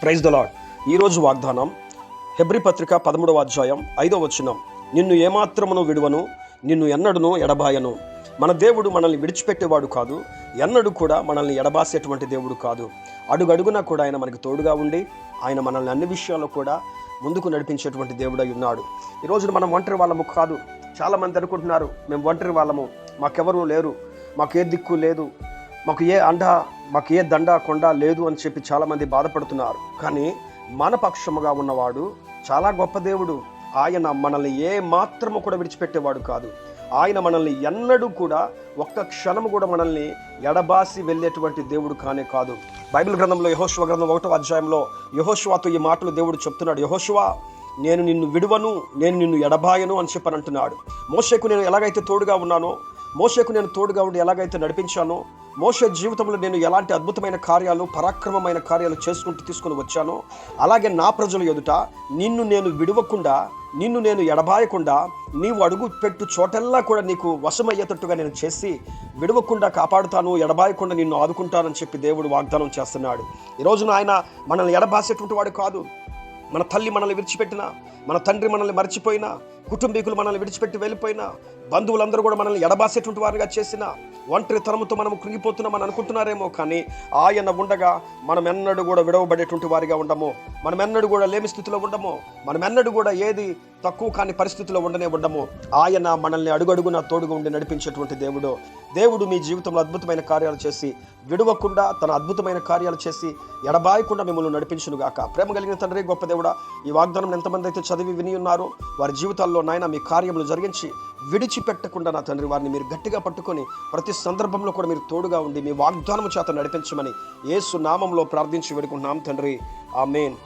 Praise the lord. ఈరోజు వాగ్దానం Hebrew పత్రిక 13వ అధ్యాయం 5వ వచనం. నిన్ను ఏమాత్రమును విడువను, నిన్ను ఎన్నడును ఎడబాయను. మన దేవుడు మనల్ని విడిచిపెట్టేవాడు కాదు, ఎన్నడూ కూడా మనల్ని ఎడబాసేటువంటి దేవుడు కాదు. అడుగడుగునా కూడా ఆయన మనకు తోడుగా ఉండి ఆయన మనల్ని అన్ని విషయాల్లో కూడా ముందుకు నడిపించేటువంటి దేవుడై ఉన్నాడు. ఈరోజు మనం ఒంటరి వాళ్ళము కాదు. చాలామంది అనుకుంటున్నారు మేము ఒంటరి వాళ్ళము, మాకెవరూ లేరు, మాకు ఏ దిక్కు లేదు, మాకు ఏ అండ, మాకు ఏ దండ కొండ లేదు అని చెప్పి చాలామంది బాధపడుతున్నారు. కానీ మన పక్షముగా ఉన్నవాడు చాలా గొప్ప దేవుడు. ఆయన మనల్ని ఏ మాత్రము కూడా విడిచిపెట్టేవాడు కాదు. ఆయన మనల్ని ఎన్నడూ కూడా ఒక్క క్షణము కూడా మనల్ని ఎడబాసి వెళ్ళేటువంటి దేవుడు కానే కాదు. బైబిల్ గ్రంథంలో యెహోషువ గ్రంథం 1వ అధ్యాయంలో యెహోషువతో ఈ మాటలు దేవుడు చెప్తున్నాడు. యెహోషువ, నేను నిన్ను విడువను, నేను నిన్ను ఎడబాయను అని చెప్పని అంటున్నాడు. మోషేకు నేను ఎలాగైతే తోడుగా ఉన్నానో, మోషేకు నేను తోడుగా ఉండి ఎలాగైతే నడిపించానో, మోషే జీవితంలో నేను ఎలాంటి అద్భుతమైన కార్యాలు, పరాక్రమమైన కార్యాలు చేసుకుంటూ తీసుకొని వచ్చానో, అలాగే నా ప్రజల ఎదుట నిన్ను నేను విడవకుండా, నిన్ను నేను ఎడబాయకుండా, నీవు అడుగు పెట్టు చోటల్లా కూడా నీకు వశమయ్యేటట్టుగా నేను చేసి విడవకుండా కాపాడుతాను, ఎడబాయకుండా నిన్ను ఆదుకుంటానని చెప్పి దేవుడు వాగ్దానం చేస్తున్నాడు. ఈరోజున ఆయన మనల్ని ఎడబాసేటువంటి వాడు కాదు. మన తల్లి మనల్ని విడిచిపెట్టినా, మన తండ్రి మనల్ని మర్చిపోయినా, కుటుంబీకులు మనల్ని విడిచిపెట్టి వెళ్ళిపోయినా, బంధువులందరూ కూడా మనల్ని ఎడబాసేటువంటి వారిగా చేసినా, ఒంటరి తరముతో మనం కృంగిపోతున్నామని అనుకుంటున్నారేమో, కానీ ఆయన ఉండగా మనం ఎన్నడూ కూడా విడవబడేటువంటి వారిగా ఉండము, మనం ఎన్నడూ కూడా లేమి స్థితిలో ఉండము, మనం ఎన్నడూ కూడా ఏది తక్కువ కాని పరిస్థితిలో ఉండము. ఆయన మనల్ని అడుగడుగునా తోడుగా ఉండి నడిపించేటువంటి దేవుడు మీ జీవితంలో అద్భుతమైన కార్యాలు చేసి విడవకుండా, తన అద్భుతమైన కార్యాలు చేసి ఎడబాయకుండా మిమ్మల్ని నడిపించునుగాక. ప్రేమ కలిగిన తండ్రి, గొప్ప దేవుడా, ఈ వాగ్దానం ఎంతమంది అయితే చదివి విని ఉన్నారో వారి జీవితాల్లో నాయన మీ కార్యములు జరిగించి విడిచిపెట్టకుండా నా తండ్రి వారిని మీరు గట్టిగా పట్టుకొని ప్రతి సందర్భంలో కూడా మీరు తోడుగా ఉండి మీ వాగ్దానము చేత నడిపించమని యేసు నామంలో ప్రార్థించి వేడుకుంటున్నాం తండ్రి. ఆమేన్.